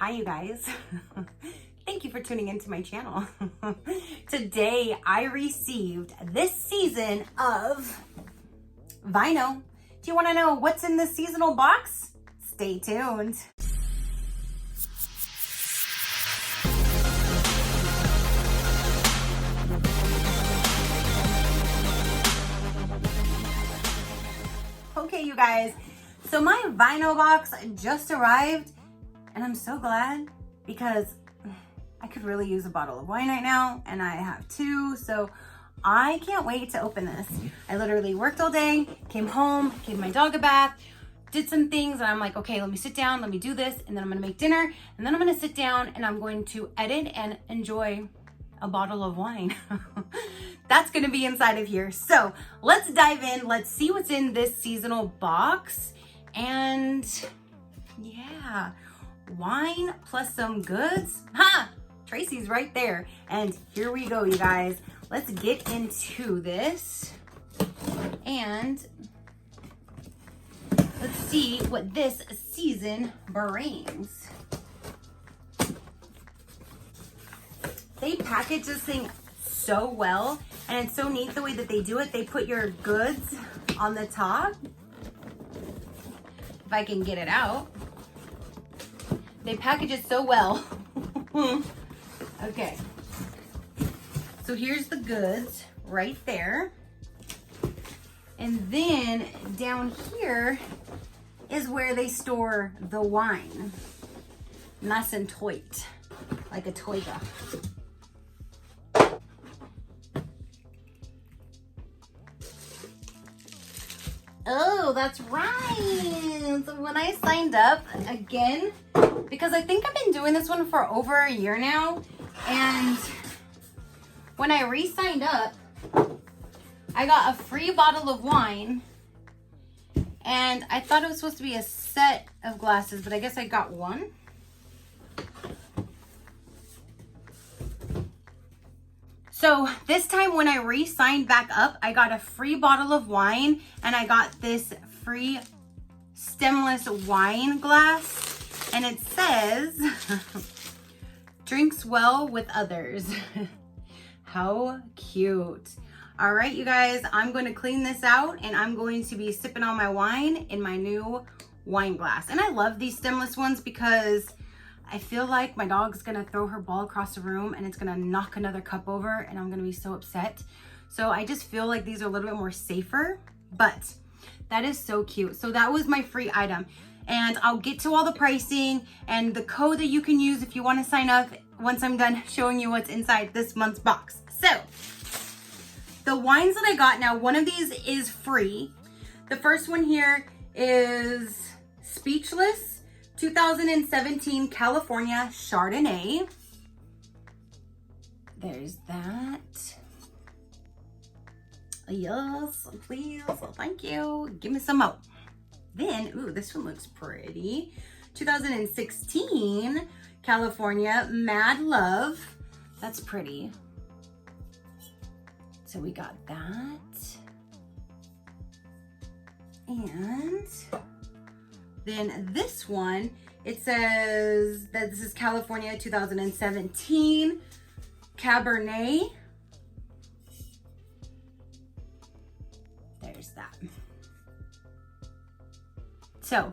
Hi, you guys. Thank you for tuning into my channel. Today, I received this season of VineOh. Do you want to know what's in this seasonal box? Stay tuned. Okay, you guys. So my VineOh box just arrived, and I'm so glad because I could really use a bottle of wine right now, and I have two, so I can't wait to open this. I literally worked all day, came home, gave my dog a bath, did some things, and I'm like, okay, let me sit down, let me do this, and then I'm gonna make dinner, and then I'm gonna sit down and I'm going to edit and enjoy a bottle of wine. That's gonna be inside of here. So let's dive in, let's see what's in this seasonal box. And yeah, wine plus some goods. Ha! Tracy's right there. And here we go, you guys. Let's get into this. And let's see what this season brings. They package this thing so well, and it's so neat the way that they do it. They put your goods on the top. If I can get it out. They package it so well. Okay. So here's the goods right there. And then down here is where they store the wine. Nice and tight, like a toiga. Oh, that's right. So when I signed up again, because I think I've been doing this one for over a year now, and when I re-signed up, I got a free bottle of wine, and I thought it was supposed to be a set of glasses, but I guess I got one. So this time when I re-signed back up, I got a free bottle of wine, and I got this free stemless wine glass, and it says, drinks well with others. How cute. All right, you guys, I'm going to clean this out, and I'm going to be sipping on my wine in my new wine glass. And I love these stemless ones because I feel like my dog's gonna throw her ball across the room and it's gonna knock another cup over, and I'm gonna be so upset. So I just feel like these are a little bit more safer, but that is so cute. So that was my free item, and I'll get to all the pricing and the code that you can use if you want to sign up once I'm done showing you what's inside this month's box. So the wines that I got, now one of these is free. The first one here is Speechless 2017 California Chardonnay. There's that. Yes, please. Thank you. Give me some more. Then, ooh, this one looks pretty. 2016 California Mad Love. That's pretty. So we got that. And then this one, it says that this is California 2017 Cabernet. There's that. So,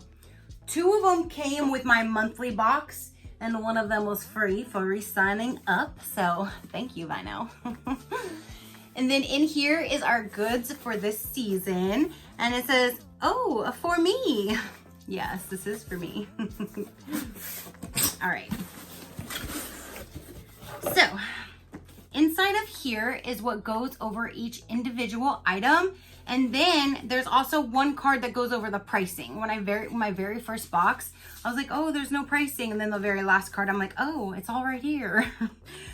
two of them came with my monthly box, and one of them was free for re-signing up. So, thank you, VineOh. And then in here is our goods for this season, and it says, oh, for me. Yes, this is for me. All right. So inside of here is what goes over each individual item. And then there's also one card that goes over the pricing. When my very first box, I was like, oh, there's no pricing. And then the very last card, I'm like, oh, it's all right here.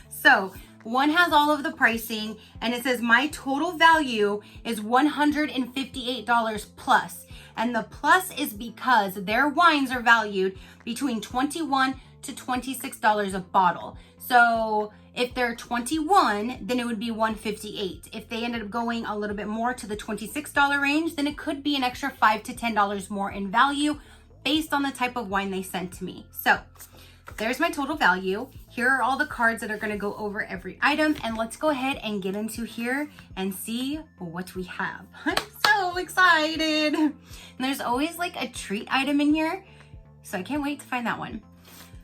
So one has all of the pricing, and it says my total value is $158 plus. And the plus is because their wines are valued between $21 to $26 a bottle. So if they're 21, then it would be $158. If they ended up going a little bit more to the $26 range, then it could be an extra $5 to $10 more in value based on the type of wine they sent to me. So there's my total value. Here are all the cards that are gonna go over every item, and let's go ahead and get into here and see what we have. I'm so excited. And there's always like a treat item in here, so I can't wait to find that one.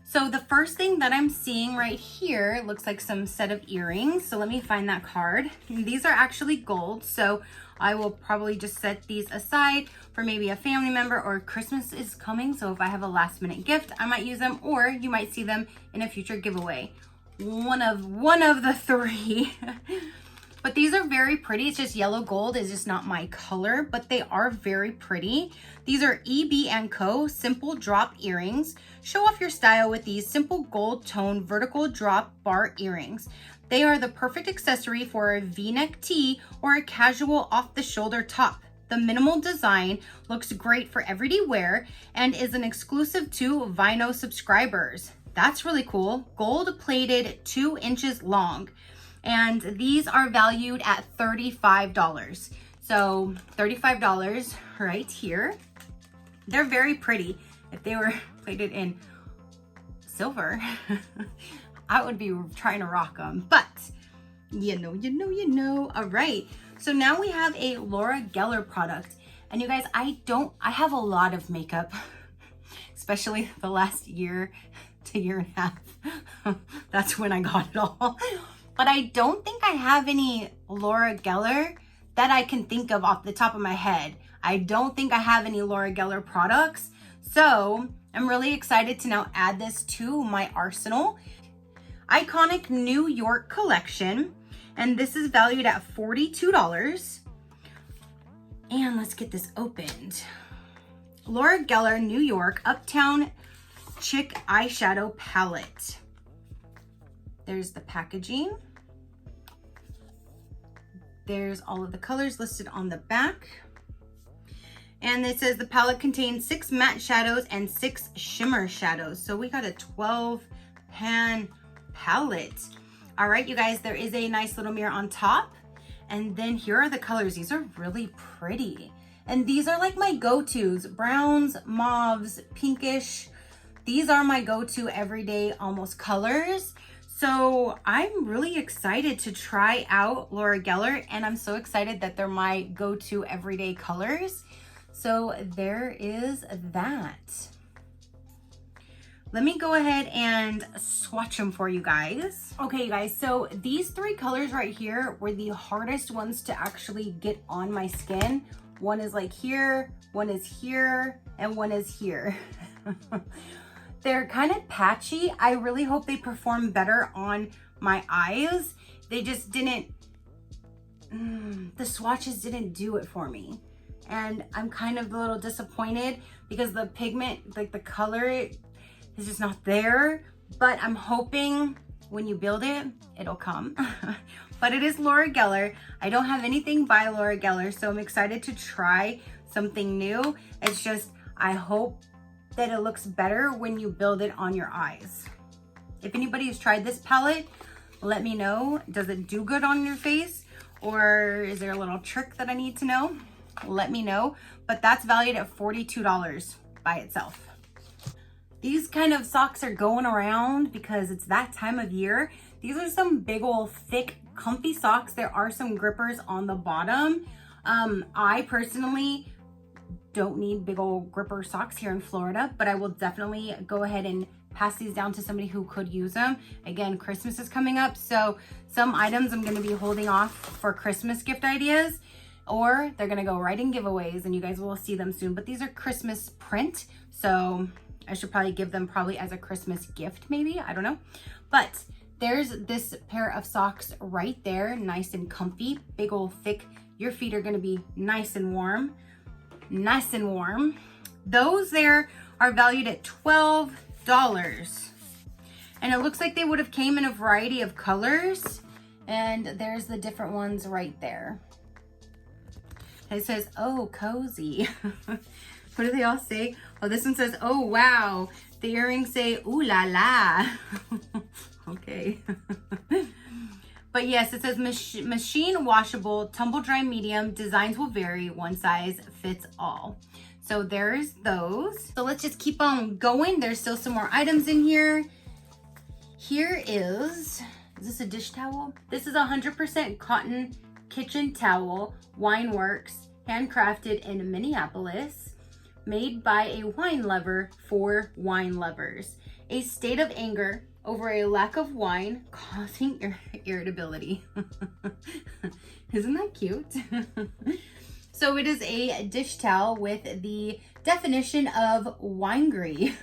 So the first thing that I'm seeing right here looks like some set of earrings. So let me find that card. These are actually gold, so I will probably just set these aside for maybe a family member, or Christmas is coming, so if I have a last minute gift, I might use them, or you might see them in a future giveaway. One of the three. But these are very pretty. It's just yellow gold is just not my color, but they are very pretty. These are EB&Co simple drop earrings. Show off your style with these simple gold tone vertical drop bar earrings. They are the perfect accessory for a V-neck tee or a casual off the shoulder top. The minimal design looks great for everyday wear and is an exclusive to VineOh subscribers. That's really cool. Gold plated, 2 inches long. And these are valued at $35. So $35 right here. They're very pretty. If they were plated in silver, I would be trying to rock them, but you know. All right, so now we have a Laura Geller product. And you guys, I have a lot of makeup, especially the last year to year and a half. That's when I got it all. But I don't think I have any Laura Geller that I can think of off the top of my head. I don't think I have any Laura Geller products. So I'm really excited to now add this to my arsenal. Iconic New York collection. And this is valued at $42. And let's get this opened. Laura Geller New York Uptown Chick Eyeshadow Palette. There's the packaging. There's all of the colors listed on the back. And it says the palette contains 6 matte shadows and 6 shimmer shadows. So we got a 12 pan palette. All right, you guys, there is a nice little mirror on top. And then here are the colors. These are really pretty. And these are like my go-tos, browns, mauves, pinkish. These are my go-to everyday almost colors. So I'm really excited to try out Laura Geller, and I'm so excited that they're my go-to everyday colors. So there is that. Let me go ahead and swatch them for you guys. Okay, you guys, so these 3 colors right here were the hardest ones to actually get on my skin. One is like here, one is here, and one is here. They're kind of patchy. I really hope they perform better on my eyes. They just didn't, the swatches didn't do it for me. And I'm kind of a little disappointed because the pigment, like the color, is just not there. But I'm hoping when you build it, it'll come. But it is Laura Geller. I don't have anything by Laura Geller, so I'm excited to try something new. It's just, I hope that it looks better when you build it on your eyes. If anybody has tried this palette, let me know. Does it do good on your face? Or is there a little trick that I need to know? Let me know. But that's valued at $42 by itself. These kind of socks are going around because it's that time of year. These are some big old thick comfy socks. There are some grippers on the bottom. I personally don't need big old gripper socks here in Florida, but I will definitely go ahead and pass these down to somebody who could use them. Again, Christmas is coming up, so some items I'm going to be holding off for Christmas gift ideas, or they're going to go right in giveaways and you guys will see them soon. But these are Christmas print, so I should probably give them probably as a Christmas gift maybe, I don't know. But there's this pair of socks right there, nice and comfy, big old thick. Your feet are going to be nice and warm. Nice and warm. Those there are valued at $12. And it looks like they would have came in a variety of colors. And there's the different ones right there. It says, oh, cozy. What do they all say? Oh, this one says, oh, wow. The earrings say, ooh la la. Okay. But yes, it says machine washable, tumble dry medium. Designs will vary. One size fits all. So there's those. So let's just keep on going. There's still some more items in here. Here is this a dish towel? This is 100% cotton kitchen towel, Wineworks, handcrafted in Minneapolis, made by a wine lover for wine lovers. A state of anger over a lack of wine causing irritability. Isn't that cute? So it is a dish towel with the definition of winegry.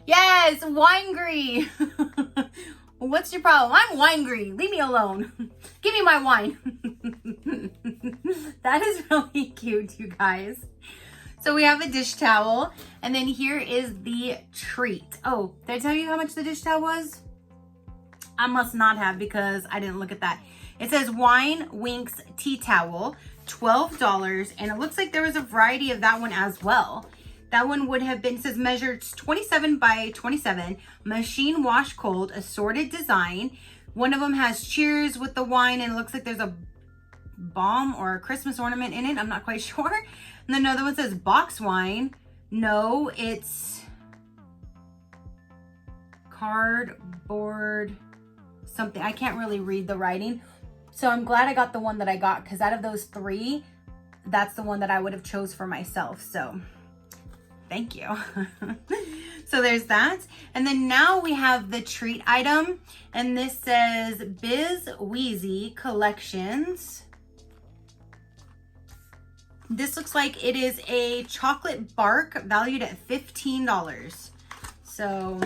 Yes, winegry. What's your problem? I'm winegry. Leave me alone. Give me my wine. That is really cute, you guys. So we have a dish towel, and then here is the treat. Oh, did I tell you how much the dish towel was? I must not have, because I didn't look at that. It says Wine Winks tea towel, $12, and it looks like there was a variety of that one as well. That one would have been, says measured 27 by 27, machine wash cold, assorted design. One of them has cheers with the wine, and it looks like there's a bomb or a Christmas ornament in it. I'm not quite sure. And then another one says box wine. No, it's cardboard something. I can't really read the writing. So I'm glad I got the one that I got, because out of those three, that's the one that I would have chose for myself. So thank you. So there's that. And then now we have the treat item, and this says Biz Wheezy Collections. This looks like it is a chocolate bark valued at $15. So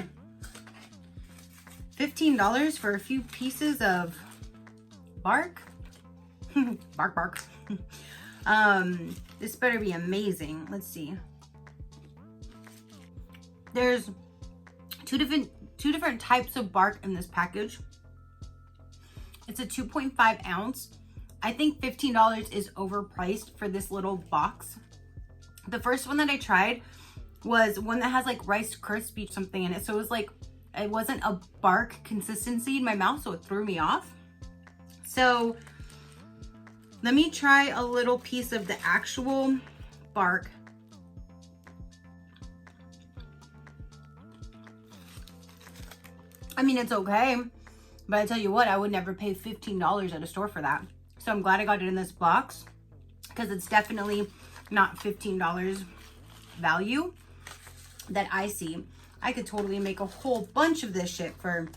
$15 for a few pieces of bark. bark. This better be amazing. Let's see. There's two different types of bark in this package. It's a 2.5 ounce. I think $15 is overpriced for this little box. The first one that I tried was one that has like Rice Krispie something in it. So it was like, it wasn't a bark consistency in my mouth, so it threw me off. So let me try a little piece of the actual bark. I mean, it's okay, but I tell you what, I would never pay $15 at a store for that. So I'm glad I got it in this box, because it's definitely not $15 value that I see. I could totally make a whole bunch of this shit for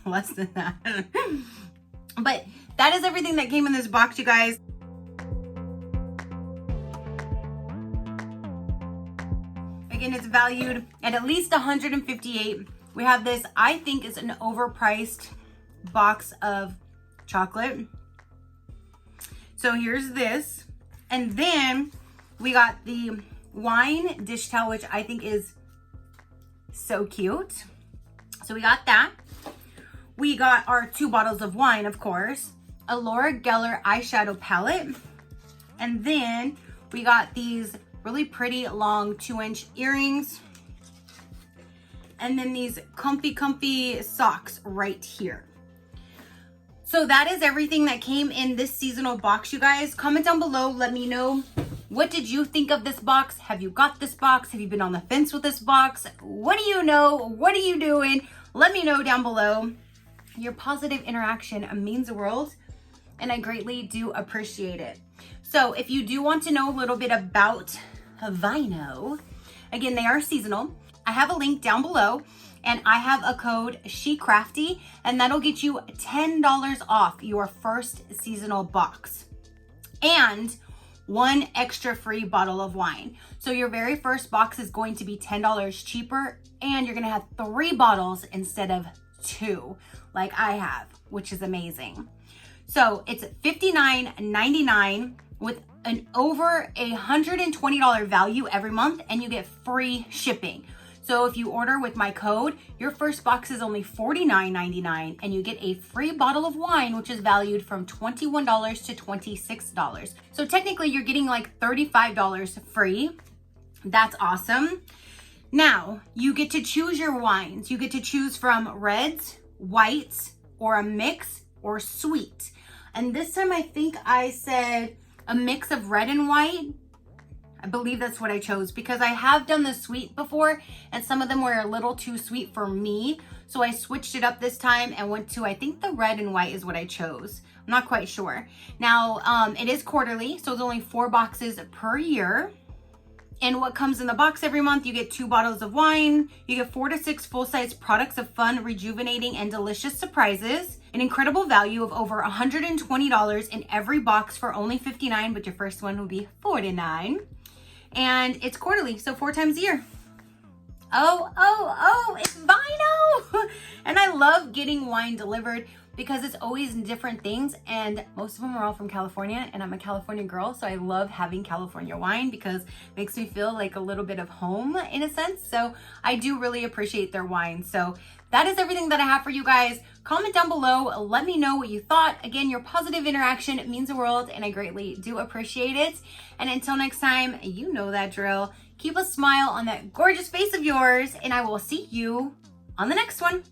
less than that. But that is everything that came in this box, you guys. Again, it's valued at least $158. We have this, I think is an overpriced box of chocolate. So here's this. And then we got the wine dish towel, which I think is so cute. So we got that. We got our 2 bottles of wine, of course. A Laura Geller eyeshadow palette. And then we got these really pretty long 2-inch earrings. And then these comfy socks right here. So that is everything that came in this seasonal box, you guys. Comment down below, let me know, what did you think of this box? Have you got this box? Have you been on the fence with this box? What do you know? What are you doing? Let me know down below. Your positive interaction means the world, and I greatly do appreciate it. So if you do want to know a little bit about VineOh, again, they are seasonal. I have a link down below, and I have a code Crafty, and that'll get you $10 off your first seasonal box and 1 extra free bottle of wine. So your very first box is going to be $10 cheaper, and you're gonna have 3 bottles instead of 2 like I have, which is amazing. So it's $59.99 with an over $120 value every month, and you get free shipping. So if you order with my code, your first box is only $49.99, and you get a free bottle of wine, which is valued from $21 to $26. So technically you're getting like $35 free. That's awesome. Now you get to choose your wines. You get to choose from reds, whites, or a mix, or sweet. And this time I think I said a mix of red and white, I believe that's what I chose because I have done the sweet before and some of them were a little too sweet for me. So I switched it up this time and went to, I think the red and white is what I chose. I'm not quite sure. Now, it is quarterly, so it's only 4 boxes per year. And what comes in the box every month, you get 2 bottles of wine, you get 4 to 6 full-size products of fun, rejuvenating, and delicious surprises. An incredible value of over $120 in every box for only $59, but your first one will be $49. And it's quarterly, so 4 times a year. Oh, it's VineOh! And I love getting wine delivered because it's always different things, and most of them are all from California, and I'm a California girl, so I love having California wine because it makes me feel like a little bit of home in a sense. So I do really appreciate their wine. So that is everything that I have for you guys. Comment down below, let me know what you thought. Again, your positive interaction means the world, and I greatly do appreciate it. And until next time, you know that drill. Keep a smile on that gorgeous face of yours, and I will see you on the next one.